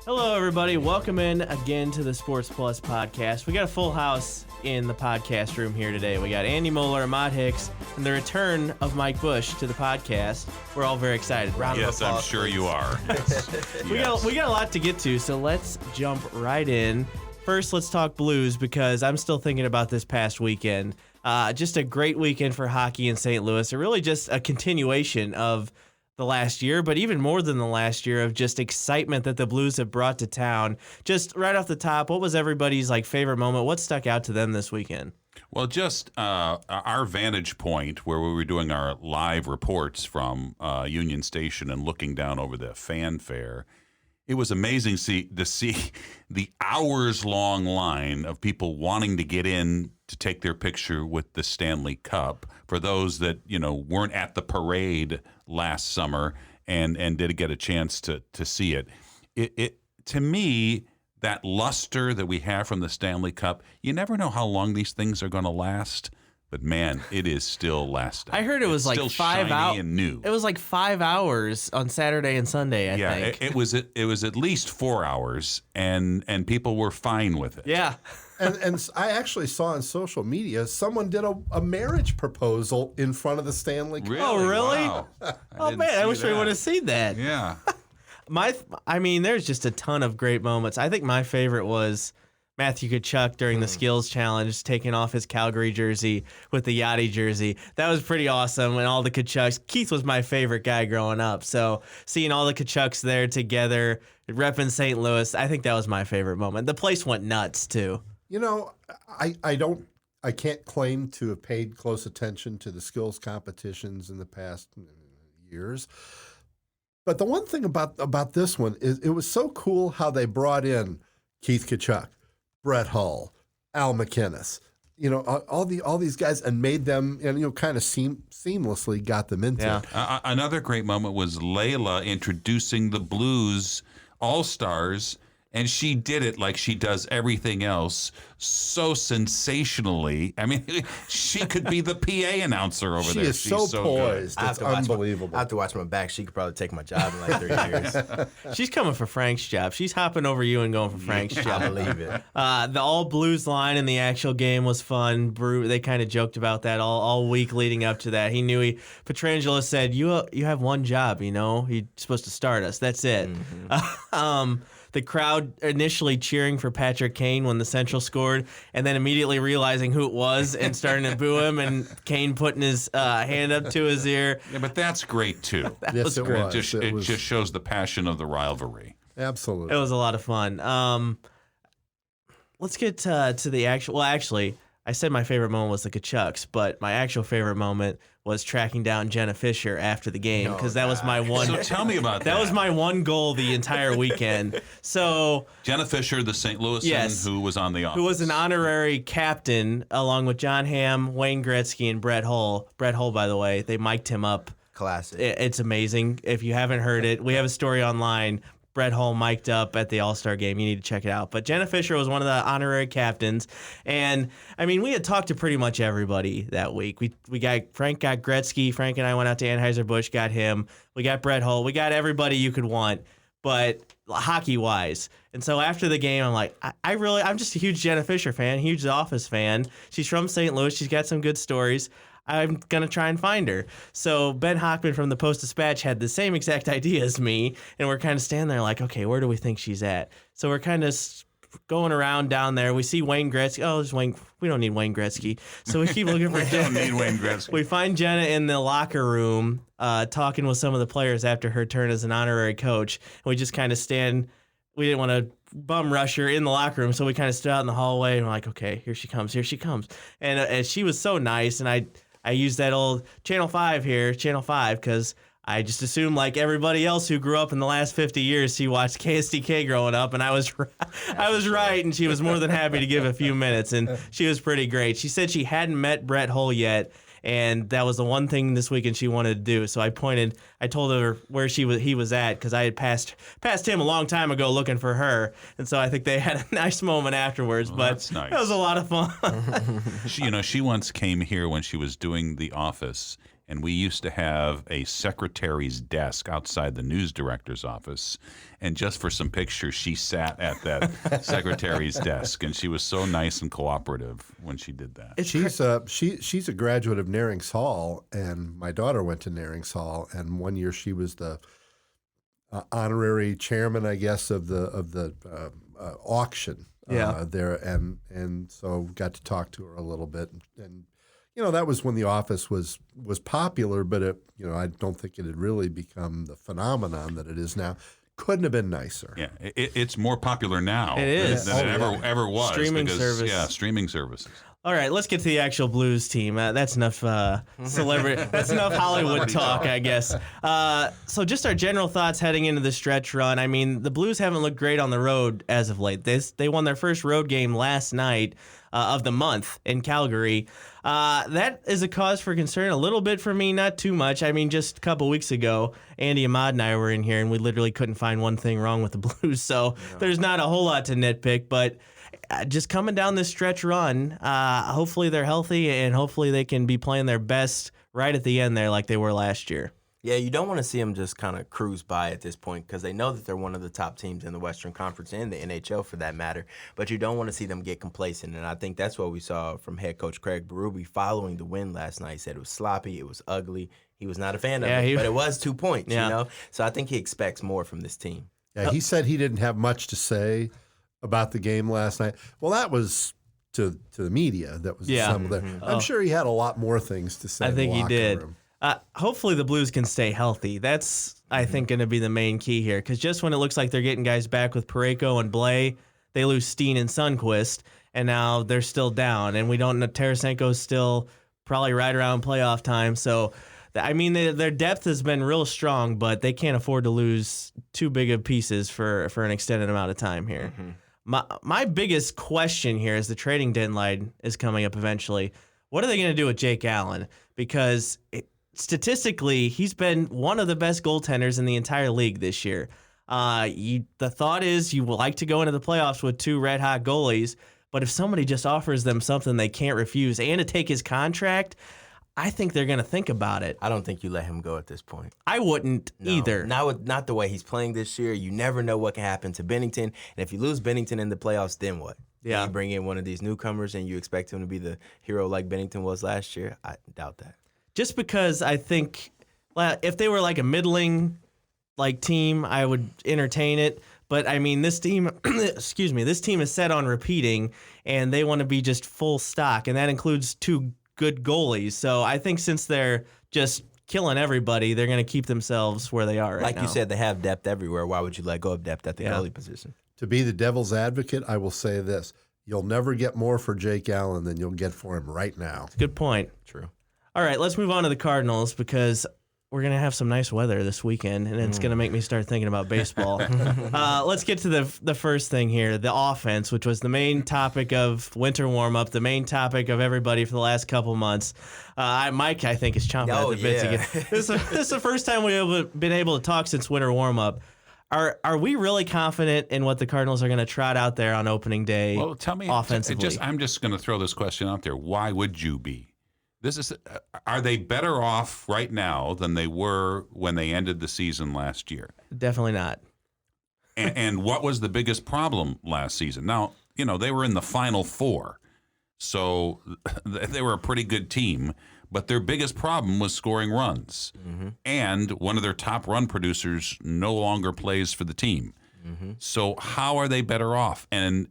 Hello, everybody. Welcome in again to the Sports Plus podcast. We got a full house in the podcast room here today. We got Andy Moeller, Ahmad Hicks, and the return of Mike Bush to the podcast. We're all very excited. Yes, I'm sure you are. We got a lot to get to, so let's jump right in. First, let's talk Blues because I'm still thinking about this past weekend. Just a great weekend for hockey in St. Louis. It really just a continuation of the last year, but even more than the last year of just excitement that the Blues have brought to town. Just right off the top, what was everybody's favorite moment? What stuck out to them this weekend? Well, just our vantage point where we were doing our live reports from Union Station and looking down over the fanfare. It was amazing to see the hours-long line of people wanting to get in to take their picture with the Stanley Cup. For those that weren't at the parade last summer and did get a chance to see it, it to me, that luster that we have from the Stanley Cup, you never know how long these things are going to last. But man, it is still lasting. I heard it was still 5 hours. And new. It was 5 hours on Saturday and Sunday. I think it was at least 4 hours, and people were fine with it. Yeah. And I actually saw on social media someone did a marriage proposal in front of the Stanley Cup. Really? Oh, really? Wow. Oh man, I wish we would have seen that. Yeah. There's just a ton of great moments. I think my favorite was Matthew Tkachuk during the skills challenge, taking off his Calgary jersey with the Yachty jersey. That was pretty awesome. And all the Tkachuks. Keith was my favorite guy growing up. So seeing all the Tkachuks there together, repping St. Louis, I think that was my favorite moment. The place went nuts too. I can't claim to have paid close attention to the skills competitions in the past years. But the one thing about this one is it was so cool how they brought in Keith Tkachuk, Brett Hull, Al McInnes, all these guys, and made them, kind of seamlessly got them into it. Another great moment was Layla introducing the Blues All-Stars, and she did it like she does everything else so sensationally. I mean, she could be the PA announcer over there. She's so poised. It's unbelievable. I have to watch my back. She could probably take my job in 3 years. She's coming for Frank's job. She's hopping over you and going for Frank's job. I believe it. The all Blues line in the actual game was fun. They kind of joked about that all week leading up to that. He knew Petrangelo said, you have one job, He's supposed to start us. That's it. Mm-hmm. The crowd initially cheering for Patrick Kane when the Central scored, and then immediately realizing who it was and starting to boo him, and Kane putting his hand up to his ear. Yeah, but that's great, too. Yes, it was. It just shows the passion of the rivalry. Absolutely. It was a lot of fun. Let's get to the actual... Well, actually, I said my favorite moment was the Tkachuks, but my actual favorite moment was tracking down Jenna Fisher after the game, because that was my one. So tell me about that. That was my one goal the entire weekend. So Jenna Fisher, the St. Louisan, who was on The Office. Who was an honorary captain along with John Hamm, Wayne Gretzky, and Brett Hull. Brett Hull, by the way, they mic'd him up. Classic. It's amazing. If you haven't heard it, we have a story online. Brett Hull mic'd up at the All-Star game. You need to check it out. But Jenna Fisher was one of the honorary captains. And, we had talked to pretty much everybody that week. Frank got Gretzky. Frank and I went out to Anheuser-Busch, got him. We got Brett Hull. We got everybody you could want, but hockey-wise. And so after the game, I'm like, I'm just a huge Jenna Fisher fan, huge The Office fan. She's from St. Louis. She's got some good stories. I'm going to try and find her. So Ben Hockman from the Post-Dispatch had the same exact idea as me, and we're kind of standing there like, okay, where do we think she's at? So we're kind of going around down there. We see Wayne Gretzky. Oh, there's Wayne. We don't need Wayne Gretzky. So we keep looking for Jenna. We don't need Wayne Gretzky. We find Jenna in the locker room talking with some of the players after her turn as an honorary coach. And we just kind of stand. We didn't want to bum rush her in the locker room, so we kind of stood out in the hallway, and we're like, okay, here she comes. And she was so nice, and I used that old Channel 5 here, Channel 5, because I just assumed, like everybody else who grew up in the last 50 years, she watched KSDK growing up, and I was right, and she was more than happy to give a few minutes, and she was pretty great. She said she hadn't met Brett Hull yet, and that was the one thing this weekend she wanted to do. So I told her where he was at, because I had passed him a long time ago looking for her, and so I think they had a nice moment afterwards. Well, but that's nice. It was a lot of fun. She once came here when she was doing The Office, And we used to have a secretary's desk outside the news director's office. And just for some pictures, she sat at that secretary's desk, and she was so nice and cooperative when she did that. She's a graduate of Narings Hall, and my daughter went to Narings Hall, and one year she was the honorary chairman, I guess, of the auction there, and so got to talk to her a little bit, and that was when the office was popular, but I don't think it had really become the phenomenon that it is now. Couldn't have been nicer. Yeah, it's more popular now than it ever was. Streaming service. Yeah, streaming services. All right, let's get to the actual Blues team. That's enough celebrity. That's enough Hollywood talk, I guess. So just our general thoughts heading into the stretch run. I mean, the Blues haven't looked great on the road as of late. They won their first road game last night of the month in Calgary. That is a cause for concern a little bit for me, not too much. I mean, just a couple weeks ago, Andy Ahmad and I were in here, and we literally couldn't find one thing wrong with the Blues. So there's not a whole lot to nitpick, but just coming down this stretch run, hopefully they're healthy, and hopefully they can be playing their best right at the end there like they were last year. Yeah, you don't want to see them just kind of cruise by at this point because they know that they're one of the top teams in the Western Conference and the NHL for that matter, but you don't want to see them get complacent, and I think that's what we saw from head coach Craig Berube following the win last night. He said it was sloppy, it was ugly. He was not a fan of it, but it was 2 points, So I think he expects more from this team. Yeah, he said he didn't have much to say about the game last night. Well, that was to the media. That was some of there. I'm sure he had a lot more things to say. I think in the he did. room. Hopefully the Blues can stay healthy. That's, I think, going to be the main key here. Because just when it looks like they're getting guys back with Parayko and Blais, they lose Steen and Sundqvist, and now they're still down. And we don't know, Tarasenko's still probably right around playoff time. So, I mean, their depth has been real strong, but they can't afford to lose too big of pieces for an extended amount of time here. My biggest question here is the trading deadline is coming up eventually. What are they going to do with Jake Allen? Because statistically, he's been one of the best goaltenders in the entire league this year. The thought is you would like to go into the playoffs with two red-hot goalies, but if somebody just offers them something they can't refuse and to take his contract, I think they're going to think about it. I don't think you let him go at this point. I wouldn't either. Not the way he's playing this year. You never know what can happen to Binnington. And if you lose Binnington in the playoffs, then what? Yeah. You bring in one of these newcomers and you expect him to be the hero like Binnington was last year? I doubt that. Just because I think if they were like a middling team, I would entertain it. But I mean, this team, this team is set on repeating, and they want to be just full stock, and that includes two good goalies. So I think since they're just killing everybody, they're going to keep themselves where they are right now. Like you said, they have depth everywhere. Why would you let go of depth at the goalie position? To be the devil's advocate, I will say this. You'll never get more for Jake Allen than you'll get for him right now. Good point. True. All right, let's move on to the Cardinals because we're going to have some nice weather this weekend, and it's going to make me start thinking about baseball. Let's get to the first thing here, the offense, which was the main topic of winter warm-up, the main topic of everybody for the last couple months. Mike, I think, is chomping at the bit to get. This is the first time we've been able to talk since winter warm-up. Are we really confident in what the Cardinals are going to trot out there on opening day? Well, tell me offensively. I'm just going to throw this question out there. Why would you be? Are they better off right now than they were when they ended the season last year? Definitely not. And what was the biggest problem last season? Now, they were in the Final Four, so they were a pretty good team, but their biggest problem was scoring runs. Mm-hmm. And one of their top run producers no longer plays for the team. Mm-hmm. So how are they better off? And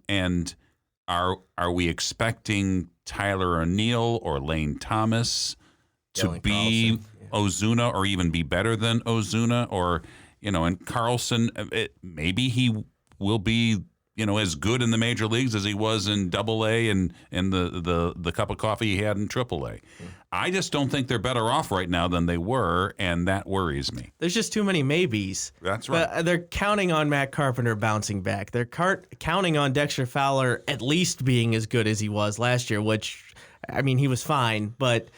are we expecting Tyler O'Neill or Lane Thomas to be Ozuna or even be better than Ozuna? Or, and Carlson, maybe he will be, as good in the major leagues as he was in Double-A and the cup of coffee he had in Triple-A. I just don't think they're better off right now than they were, and that worries me. There's just too many maybes. That's right. They're counting on Matt Carpenter bouncing back. They're counting on Dexter Fowler at least being as good as he was last year, which, I mean, he was fine, but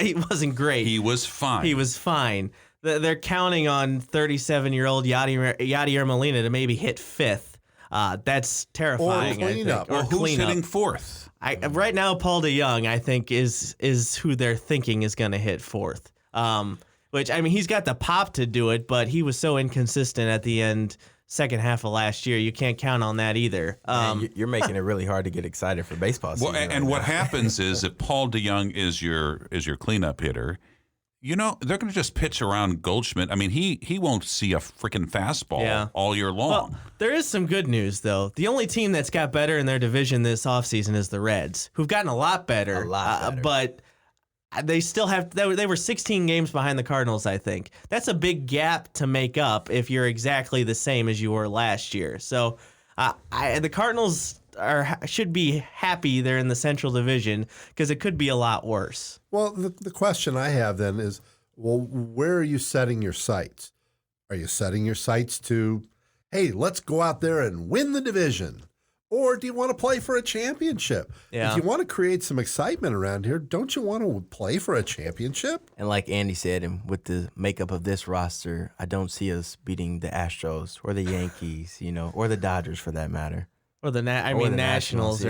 he wasn't great. He was fine. They're counting on 37-year-old Yadier Molina to maybe hit fifth. That's terrifying. Or clean up. Or who's hitting fourth? Right now, Paul DeYoung, I think, is who they're thinking is going to hit fourth. Which, I mean, he's got the pop to do it, but he was so inconsistent at the end, second half of last year. You can't count on that either. Man, you're making it really hard to get excited for baseball season. Well, and what happens is if Paul DeYoung is your cleanup hitter, they're going to just pitch around Goldschmidt. I mean, he won't see a freaking fastball all year long. Well, there is some good news, though. The only team that's got better in their division this offseason is the Reds, who've gotten a lot better. But they still have. They were 16 games behind the Cardinals, I think. That's a big gap to make up if you're exactly the same as you were last year. So the Cardinals should be happy they're in the Central Division because it could be a lot worse. Well, the question I have then is, well, where are you setting your sights? Are you setting your sights to, hey, let's go out there and win the division? Or do you want to play for a championship? Yeah. If you want to create some excitement around here, don't you want to play for a championship? And like Andy said, and with the makeup of this roster, I don't see us beating the Astros or the Yankees, or the Dodgers for that matter. Or the Nationals.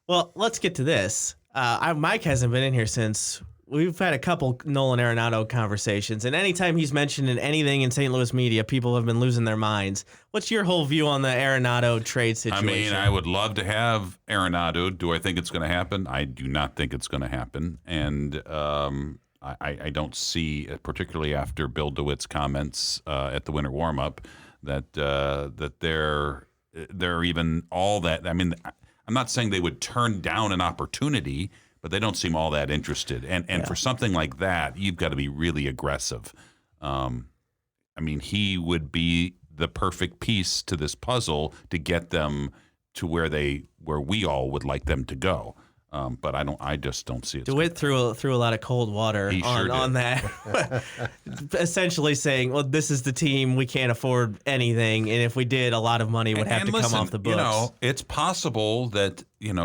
Well, let's get to this. Mike hasn't been in here since. We've had a couple Nolan Arenado conversations, and anytime he's mentioned in anything in St. Louis media, people have been losing their minds. What's your whole view on the Arenado trade situation? I mean, I would love to have Arenado. Do I think it's going to happen? I do not think it's going to happen, and I don't see, particularly after Bill DeWitt's comments at the winter warm-up, that they're even all that. I mean, I'm not saying they would turn down an opportunity, but they don't seem all that interested. And for something like that, you've got to be really aggressive. I mean, he would be the perfect piece to this puzzle to get them to where we all would like them to go. But I just don't see it. DeWitt threw a lot of cold water on that, essentially saying, "Well, this is the team. We can't afford anything, and if we did, a lot of money would have to come off the books." It's possible that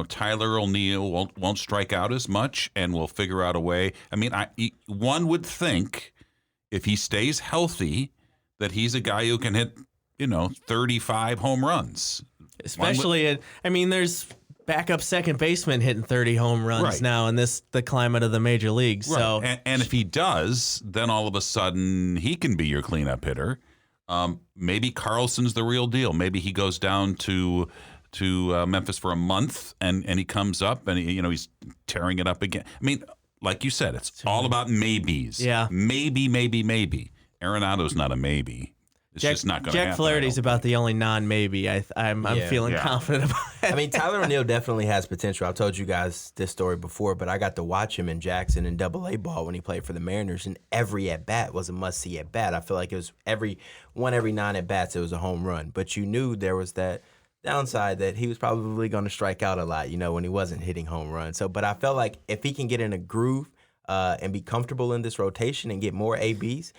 Tyler O'Neill won't strike out as much, and we'll figure out a way. I mean, one would think if he stays healthy that he's a guy who can hit 35 home runs. Especially, there's backup second baseman hitting 30 home runs now in the climate of the major leagues. Right. So, and if he does, then all of a sudden he can be your cleanup hitter. Maybe Carlson's the real deal. Maybe he goes down to Memphis for a month and he comes up and he's tearing it up again. I mean, like you said, it's all about maybes. Yeah. Maybe. Arenado's not a maybe. It's just not going to happen. Jack Flaherty's about the only non-maybe I'm feeling confident about it. I mean, Tyler O'Neill definitely has potential. I've told you guys this story before, but I got to watch him in Jackson in AA ball when he played for the Mariners, and every at-bat was a must-see at-bat. I feel like it was every 9 at-bats, it was a home run. But you knew there was that downside that he was probably going to strike out a lot, when he wasn't hitting home runs. But I felt like if he can get in a groove and be comfortable in this rotation and get more ABs,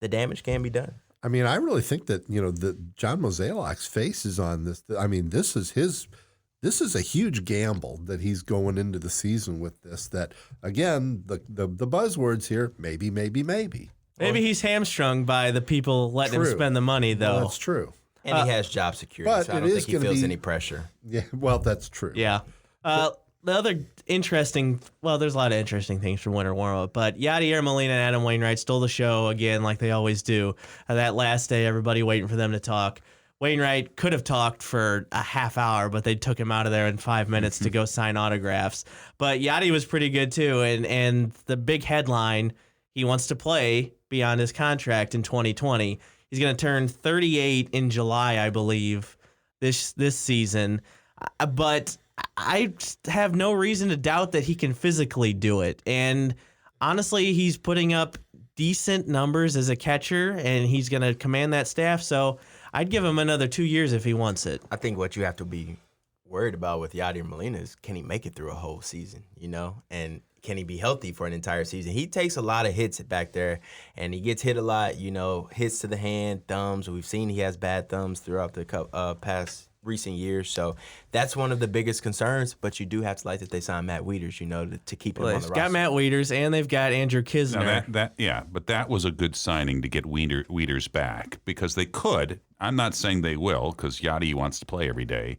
the damage can be done. I mean, I really think that that John Mozeliak's face is on this. I mean, this is a huge gamble that he's going into the season with this. That again, the buzzwords here, maybe. Maybe he's hamstrung by the people letting him spend the money, though. Well, that's true. And he has job security, so I don't think he feels any pressure. Yeah, well, that's true. Yeah. The other there's a lot of interesting things from winter warm-up, but Yadier Molina and Adam Wainwright stole the show again like they always do. That last day, everybody waiting for them to talk. Wainwright could have talked for a half hour, but they took him out of there in 5 minutes to go sign autographs. But Yadi was pretty good too, and the big headline, he wants to play beyond his contract in 2020. He's going to turn 38 in July, I believe, this season. But I have no reason to doubt that he can physically do it. And honestly, he's putting up decent numbers as a catcher, and he's going to command that staff. So I'd give him another 2 years if he wants it. I think what you have to be worried about with Yadier Molina is, can he make it through a whole season, and can he be healthy for an entire season? He takes a lot of hits back there, and he gets hit a lot, hits to the hand, thumbs. We've seen he has bad thumbs throughout the past recent years, so that's one of the biggest concerns. But you do have to like that they signed Matt Wieters, to keep him on the roster. They've got Matt Wieters, and they've got Andrew Kisner. But that was a good signing to get Wieters back, because they could. I'm not saying they will, because Yadi wants to play every day,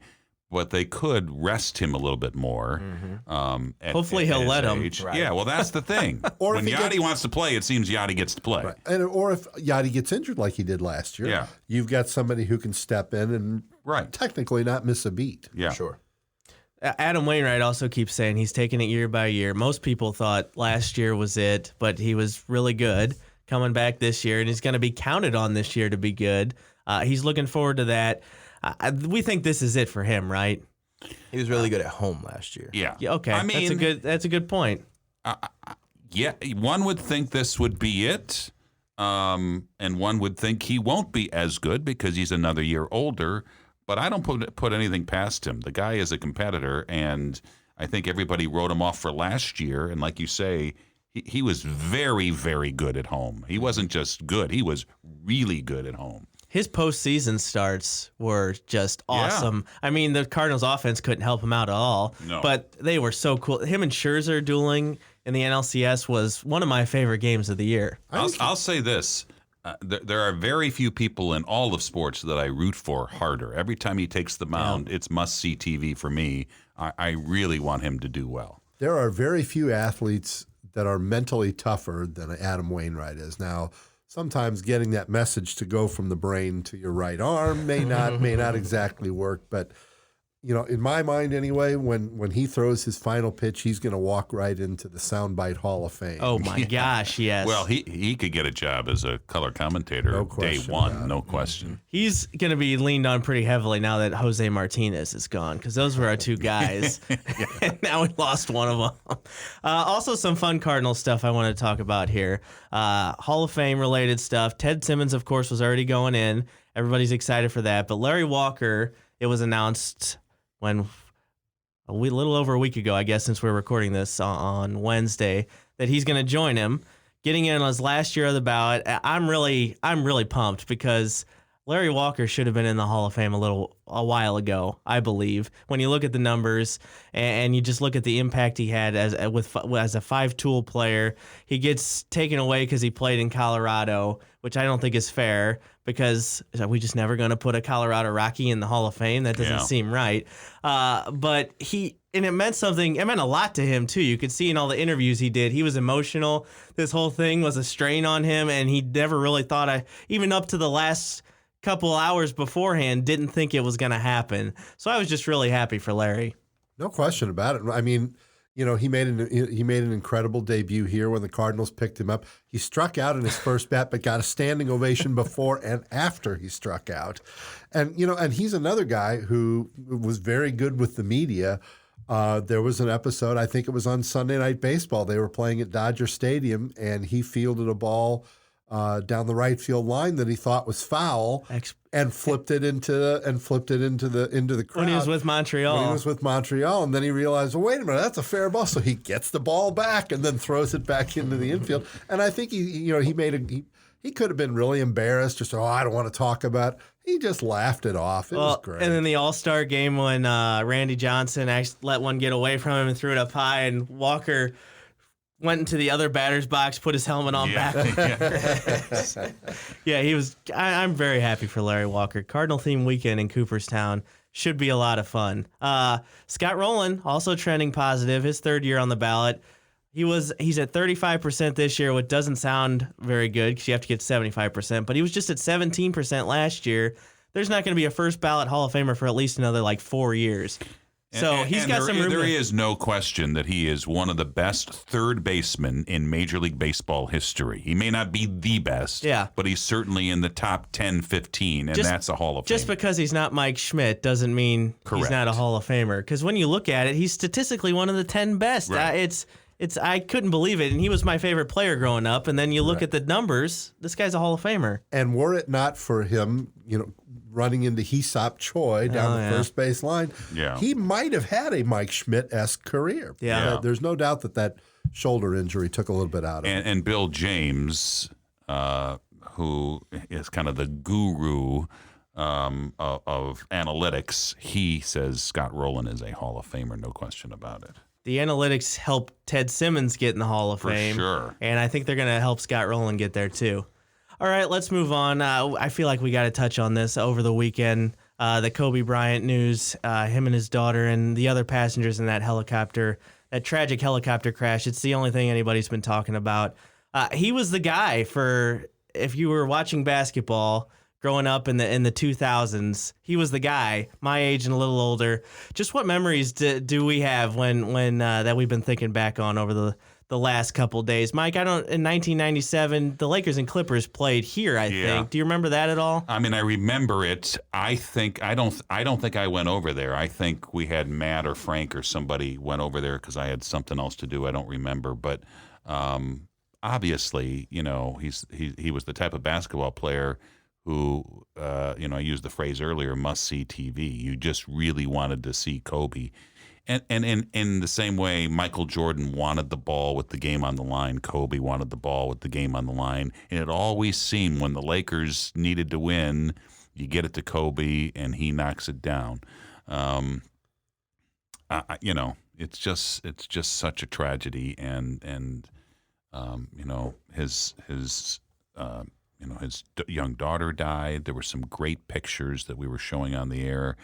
but they could rest him a little bit more. Hopefully he'll let him. Right. Yeah, well, that's the thing. Or when if he Yachty wants to play, it seems Yachty gets to play. Right. Or if Yachty gets injured like he did last year, Yeah. you've got somebody who can step in and technically not miss a beat. Yeah. Sure. Adam Wainwright also keeps saying he's taking it year by year. Most people thought last year was it, but he was really good coming back this year, and he's going to be counted on this year to be good. He's looking forward to that. We think this is it for him, right? He was really good at home last year. Yeah. Yeah, okay. I mean, that's a good point. yeah, one would think this would be it, and one would think he won't be as good because he's another year older. But I don't put anything past him. The guy is a competitor, and I think everybody wrote him off for last year. And like you say, he was very, very good at home. He wasn't just good; he was really good at home. His postseason starts were just awesome. I mean, the Cardinals offense couldn't help him out at all, but they were so cool. Him and Scherzer dueling in the NLCS was one of my favorite games of the year. I'll say this. There are very few people in all of sports that I root for harder. Every time he takes the mound, it's must-see TV for me. I really want him to do well. There are very few athletes that are mentally tougher than Adam Wainwright is. Now, sometimes getting that message to go from the brain to your right arm may not exactly work, but you know, in my mind anyway, when he throws his final pitch, he's going to walk right into the Soundbite Hall of Fame. Oh my gosh, yes. Well, he could get a job as a color commentator day one, no question. He's going to be leaned on pretty heavily now that Jose Martinez is gone, because those were our two guys. And now we lost one of them. Also, some fun Cardinal stuff I want to talk about here. Hall of Fame related stuff. Ted Simmons, of course, was already going in. Everybody's excited for that. But Larry Walker, it was announced a little over a week ago, I guess, since we're recording this on Wednesday, that he's going to join him, getting in on his last year of the ballot. I'm really pumped because Larry Walker should have been in the Hall of Fame a while ago, I believe. When you look at the numbers and you just look at the impact he had as a five-tool player, he gets taken away because he played in Colorado, which I don't think is fair, because are we just never going to put a Colorado Rocky in the Hall of Fame? That doesn't seem right. But it meant something. It meant a lot to him, too. You could see in all the interviews he did, he was emotional. This whole thing was a strain on him, and he never really thought, even up to the last couple hours beforehand, didn't think it was going to happen. So I was just really happy for Larry. No question about it. I mean, you know, he made an incredible debut here when the Cardinals picked him up. He struck out in his first bat, but got a standing ovation before and after he struck out. And, you know, and he's another guy who was very good with the media. There was an episode, I think it was on Sunday Night Baseball. They were playing at Dodger Stadium, and he fielded a ball down the right field line that he thought was foul, and flipped it into the crowd. When he was with Montreal. And then he realized, well, wait a minute, that's a fair ball. So he gets the ball back and then throws it back into the infield. And I think he could have been really embarrassed, just I don't want to talk about it. He just laughed it off. It was great. And then the All-Star game when Randy Johnson actually let one get away from him and threw it up high, and Walker went into the other batter's box, put his helmet on back. Yeah, he was. I'm very happy for Larry Walker. Cardinal theme weekend in Cooperstown should be a lot of fun. Scott Rolen also trending positive. His third year on the ballot. He's at 35% this year, which doesn't sound very good because you have to get 75%. But he was just at 17% last year. There's not going to be a first ballot Hall of Famer for at least another 4 years. So he's got some room. There is no question that he is one of the best third basemen in Major League Baseball history. He may not be the best, but he's certainly in the top 10, 15, and that's a Hall of Fame. Just because he's not Mike Schmidt doesn't mean he's not a Hall of Famer. Because when you look at it, he's statistically one of the 10 best. Right. I couldn't believe it, and he was my favorite player growing up. And then you look at the numbers, this guy's a Hall of Famer. And were it not for him, running into Hee-Sop Choi down the first base line, he might have had a Mike Schmidt-esque career. There's no doubt that shoulder injury took a little bit out of him. And Bill James, who is kind of the guru of analytics, he says Scott Rolen is a Hall of Famer, no question about it. The analytics helped Ted Simmons get in the Hall of Fame. For sure. And I think they're going to help Scott Rolen get there, too. All right, let's move on. I feel like we got to touch on this over the weekend. the Kobe Bryant news, him and his daughter and the other passengers in that helicopter, that tragic helicopter crash. It's the only thing anybody's been talking about. He was the guy for, if you were watching basketball growing up in the 2000s, he was the guy, my age and a little older. Just what memories do we have when that we've been thinking back on over the last couple days? Mike, in 1997, the Lakers and Clippers played here, I think. Do you remember that at all? I mean, I remember it. I don't think I went over there. I think we had Matt or Frank or somebody went over there because I had something else to do. I don't remember, but obviously, he was the type of basketball player who, I used the phrase earlier, must-see TV. You just really wanted to see Kobe. And in the same way, Michael Jordan wanted the ball with the game on the line, Kobe wanted the ball with the game on the line. And it always seemed when the Lakers needed to win, you get it to Kobe, and he knocks it down. It's just such a tragedy. And his young daughter died. There were some great pictures that we were showing on the air.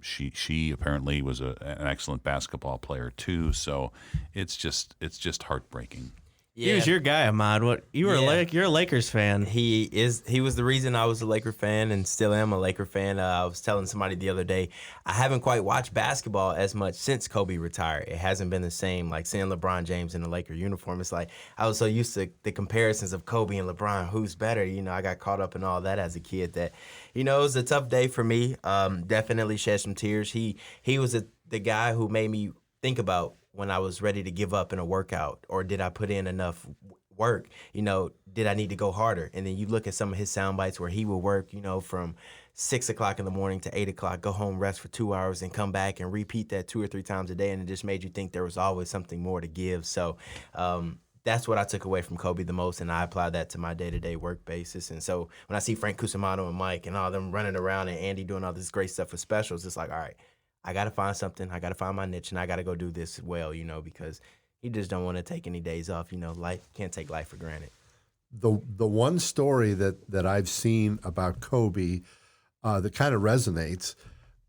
She apparently was an excellent basketball player too. So it's just heartbreaking. He was your guy, Ahmad. You're a Lakers fan. He was the reason I was a Laker fan and still am a Laker fan. I was telling somebody the other day, I haven't quite watched basketball as much since Kobe retired. It hasn't been the same. Like seeing LeBron James in a Laker uniform, it's like I was so used to the comparisons of Kobe and LeBron, who's better. I got caught up in all that as a kid. That it was a tough day for me. Definitely shed some tears. He was the guy who made me think about when I was ready to give up in a workout, or did I put in enough work? Did I need to go harder? And then you look at some of his sound bites where he would work, from 6 o'clock in the morning to 8 o'clock, go home, rest for 2 hours, and come back and repeat that 2 or 3 times a day. And it just made you think there was always something more to give. So that's what I took away from Kobe the most, and I applied that to my day-to-day work basis. And so when I see Frank Cusimano and Mike and all them running around and Andy doing all this great stuff for specials, it's like, all right, I got to find something. I got to find my niche, and I got to go do this well, because you just don't want to take any days off. Life can't take life for granted. The one story that I've seen about Kobe that kind of resonates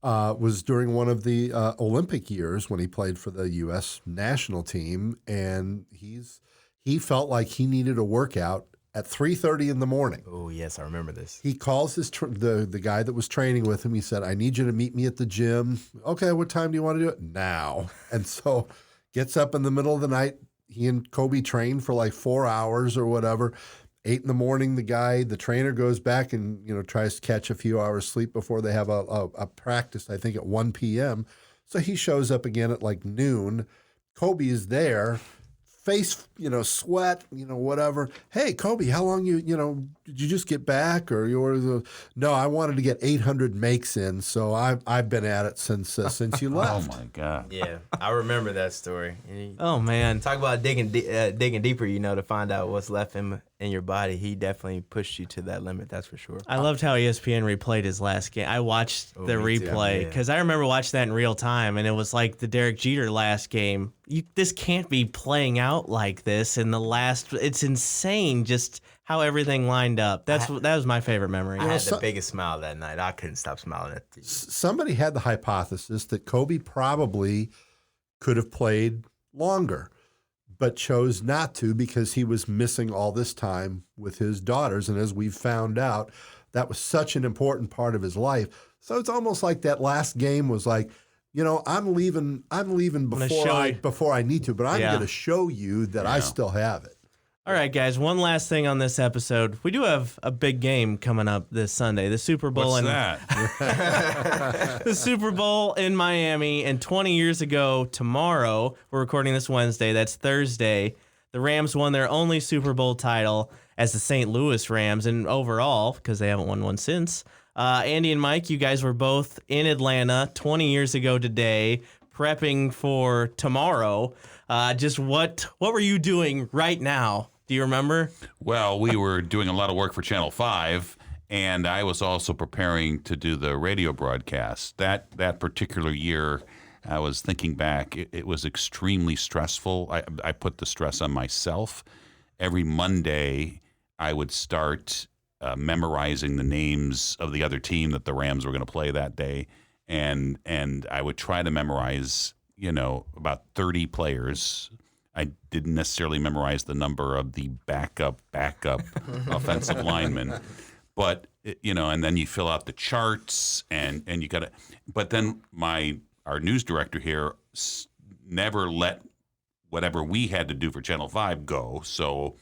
was during one of the Olympic years when he played for the U.S. national team, and he felt like he needed a workout at 3:30 in the morning. Oh, yes, I remember this. He calls the guy that was training with him. He said, I need you to meet me at the gym. Okay, what time do you want to do it? Now. And so gets up in the middle of the night. He and Kobe trained for like 4 hours or whatever. 8 in the morning, the trainer goes back and tries to catch a few hours sleep before they have a practice, I think at 1 p.m. So he shows up again at like noon. Kobe is there. Face, sweat, whatever. Hey, Kobe, how long did you just get back? Or no, I wanted to get 800 makes in, so I've been at it since you left. Oh my God. Yeah, I remember that story. Oh man, talk about digging deeper, to find out what's left in your body. He definitely pushed you to that limit, that's for sure. I loved how ESPN replayed his last game. I watched the replay because I remember watching that in real time, and it was like the Derek Jeter last game. This can't be playing out like this in the last. It's insane just how everything lined up. That was my favorite memory. I had the biggest smile that night. I couldn't stop smiling at the TV. Somebody had the hypothesis that Kobe probably could have played longer, but chose not to because he was missing all this time with his daughters. And as we've found out, that was such an important part of his life. So it's almost like that last game was like, I'm leaving before I need to, but I'm going to show you that I still have it. All right, guys, one last thing on this episode. We do have a big game coming up this Sunday, the Super Bowl. What's that? The Super Bowl in Miami. And 20 years ago tomorrow, we're recording this Wednesday, that's Thursday, the Rams won their only Super Bowl title as the St. Louis Rams. And overall, because they haven't won one since, Andy and Mike, you guys were both in Atlanta 20 years ago today, prepping for tomorrow. Just what were you doing right now? Do you remember? Well, we were doing a lot of work for Channel 5, and I was also preparing to do the radio broadcast. That particular year, I was thinking back, it was extremely stressful. I put the stress on myself. Every Monday, I would start memorizing the names of the other team that the Rams were going to play that day, and I would try to memorize, about 30 players. I didn't necessarily memorize the number of the backup offensive linemen, but and then you fill out the charts, and you got to. But then our news director here never let whatever we had to do for Channel 5 go. So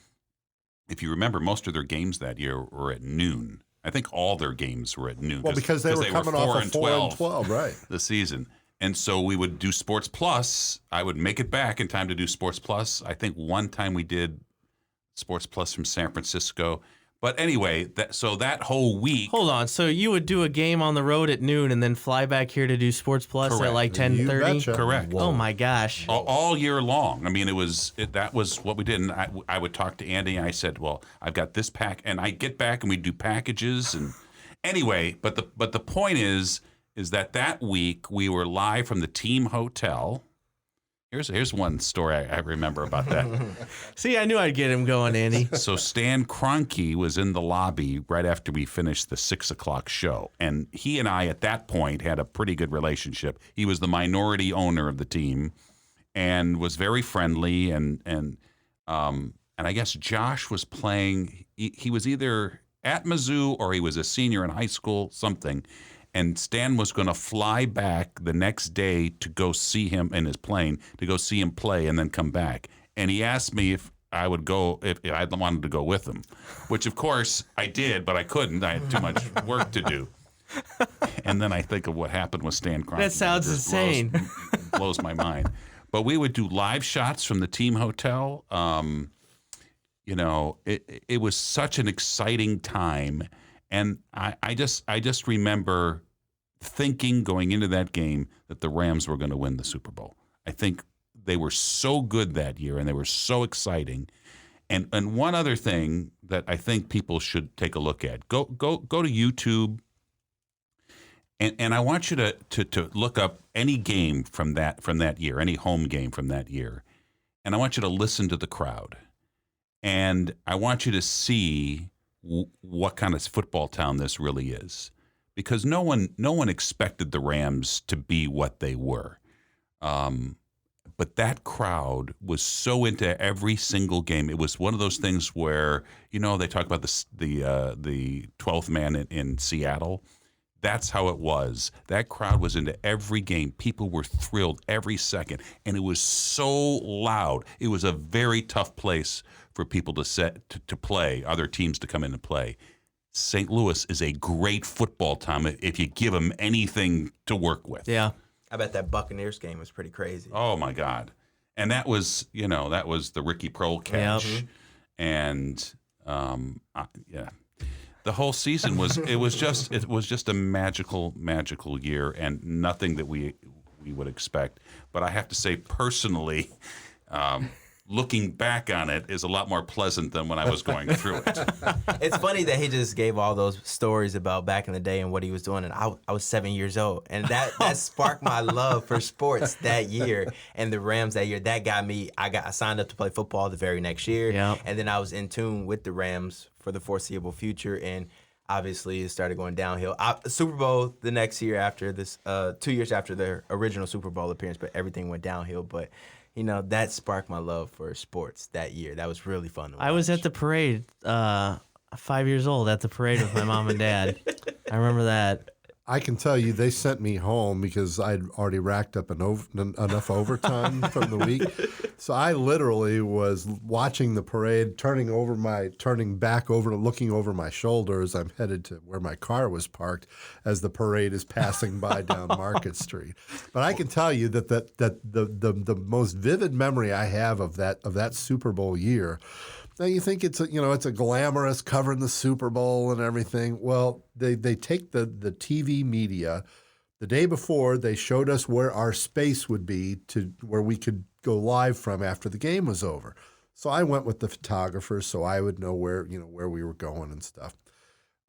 if you remember, most of their games that year were at noon. I think all their games were at noon. Well, because they were coming off of 4-12, right? The season. And so we would do Sports Plus. I would make it back in time to do Sports Plus. I think one time we did Sports Plus from San Francisco. But anyway, so that whole week. Hold on. So you would do a game on the road at noon and then fly back here to do Sports Plus Correct. at like 10:30? Correct. Oh, my gosh. All year long. I mean, that was what we did. And I would talk to Andy, and I said, well, I've got this pack. And I get back, and we do packages. And anyway, but the point is that week we were live from the team hotel. Here's one story I remember about that. See, I knew I'd get him going, Andy. So Stan Kroenke was in the lobby right after we finished the 6:00 show, and he and I at that point had a pretty good relationship. He was the minority owner of the team, and was very friendly, and I guess Josh was playing. He was either at Mizzou or he was a senior in high school, something. And Stan was going to fly back the next day to go see him in his plane, to go see him play and then come back. And he asked me if I would go, if I wanted to go with him, which of course I did, but I couldn't. I had too much work to do. And then I think of what happened with Stan Kroenke. That sounds insane. Blows my mind. But we would do live shots from the team hotel. It was such an exciting time. And I just remember thinking going into that game that the Rams were going to win the Super Bowl. I think they were so good that year, and they were so exciting. And one other thing that I think people should take a look at, go to YouTube, and I want you to look up any game from that year, any home game from that year, and I want you to listen to the crowd, and I want you to see what kind of football town this really is, because no one expected the Rams to be what they were, but that crowd was so into every single game. It was one of those things where they talk about the 12th man in Seattle. That's how it was. That crowd was into every game. People were thrilled every second, and it was so loud. It was a very tough place for people to play, other teams to come in and play. St. Louis is a great football town if you give them anything to work with. Yeah. I bet that Buccaneers game was pretty crazy. Oh my God. And that was the Ricky Prohl catch. Yep. And yeah. The whole season was just a magical year, and nothing that we would expect. But I have to say, personally, looking back on it is a lot more pleasant than when I was going through it. It's funny that he just gave all those stories about back in the day and what he was doing, and I was 7 years old, and that sparked my love for sports that year, and the Rams that year. That got me. I signed up to play football the very next year, Yep. and then I was in tune with the Rams for the foreseeable future, and obviously it started going downhill. Super Bowl the next year after this, 2 years after their original Super Bowl appearance, but everything went downhill. But that sparked my love for sports that year. That was really fun to watch. I was at the parade, 5 years old, at the parade with my mom and dad. I remember that. I can tell you they sent me home because I'd already racked up enough overtime from the week. So I literally was watching the parade, turning back over, looking over my shoulder as I'm headed to where my car was parked as the parade is passing by down Market Street. But I can tell you that the most vivid memory I have of that Super Bowl year. Now you think it's a glamorous covering the Super Bowl and everything. Well, they take the TV media. The day before, they showed us where our space would be to where we could go live from after the game was over. So I went with the photographer so I would know where we were going and stuff.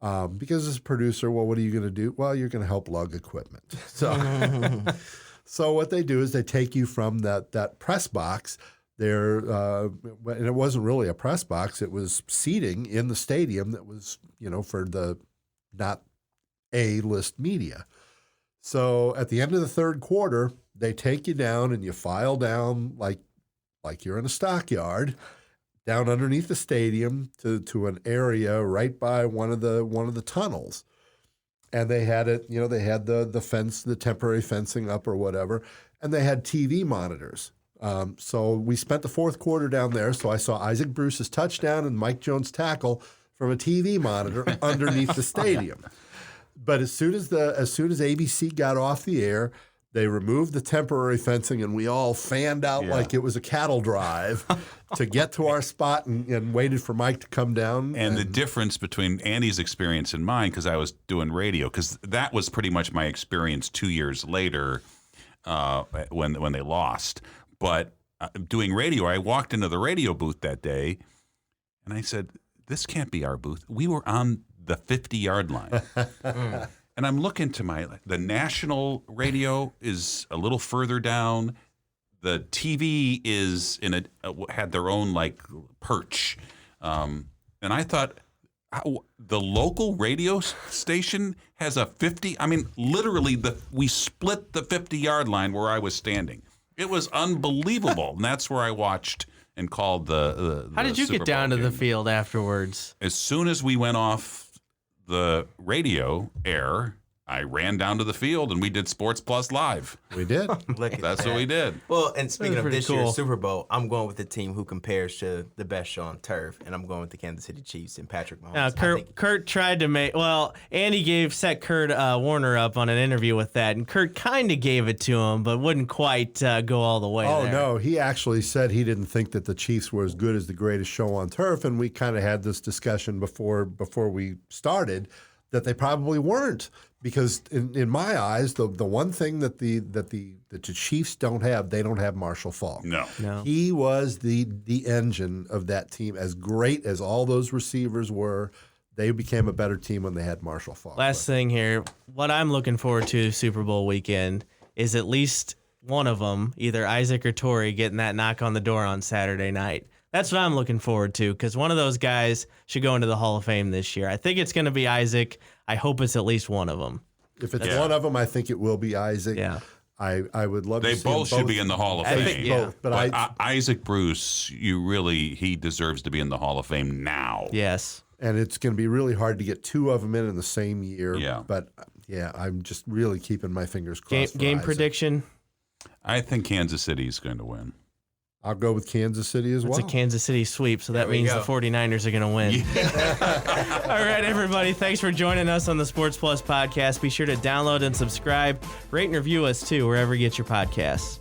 Because as a producer, well, what are you going to do? Well, you're going to help lug equipment. So, so what they do is they take you from that press box. there, and it wasn't really a press box. It was seating in the stadium that was, for the not A-list media. So at the end of the third quarter, they take you down and you file down like you're in a stockyard, down underneath the stadium to an area right by one of the tunnels. And they had it, they had the fence, the temporary fencing up or whatever, and they had TV monitors. So we spent the fourth quarter down there. So I saw Isaac Bruce's touchdown and Mike Jones' tackle from a TV monitor underneath the stadium. But as soon as ABC got off the air, they removed the temporary fencing, and we all fanned out like it was a cattle drive to get to our spot and waited for Mike to come down. And the difference between Andy's experience and mine, because I was doing radio, because that was pretty much my experience 2 years later when they lost. But doing radio, I walked into the radio booth that day, and I said, this can't be our booth. We were on the 50-yard line. And I'm looking to the national radio is a little further down. The TV is had their own perch. And I thought, the local radio station has a 50. I mean, literally, we split the 50-yard line where I was standing. It was unbelievable. And that's where I watched and called the How did you get down to the field afterwards? As soon as we went off the radio air, I ran down to the field and we did Sports Plus Live. We did. That's what we did. Well, and speaking of this cool. year's Super Bowl, I'm going with the team who compares to the best show on turf, and I'm going with the Kansas City Chiefs and Patrick Mahomes. Now, Kurt tried to Andy set Kurt Warner up on an interview with that, and Kurt kind of gave it to him, but wouldn't quite go all the way there. No, he actually said he didn't think that the Chiefs were as good as the greatest show on turf, and we kind of had this discussion before we started that they probably weren't. Because in my eyes, the one thing that the Chiefs don't have, they don't have Marshall Faulk. No. He was the engine of that team. As great as all those receivers were, they became a better team when they had Marshall Faulk. Last thing here, what I'm looking forward to Super Bowl weekend is at least one of them, either Isaac or Torrey, getting that knock on the door on Saturday night. That's what I'm looking forward to, because one of those guys should go into the Hall of Fame this year. I think it's going to be Isaac. I hope it's at least one of them. If it's one of them, I think it will be Isaac. Yeah. I would love to see them both. They both should be in the Hall of Fame. Both, but Isaac Bruce, he deserves to be in the Hall of Fame now. Yes. And it's going to be really hard to get two of them in the same year. Yeah. But, I'm just really keeping my fingers crossed. Game for prediction? I think Kansas City is going to win. I'll go with Kansas City as well. It's a Kansas City sweep, so that means the 49ers are going to win. Yeah. All right, everybody. Thanks for joining us on the Sports Plus podcast. Be sure to download and subscribe. Rate and review us, too, wherever you get your podcasts.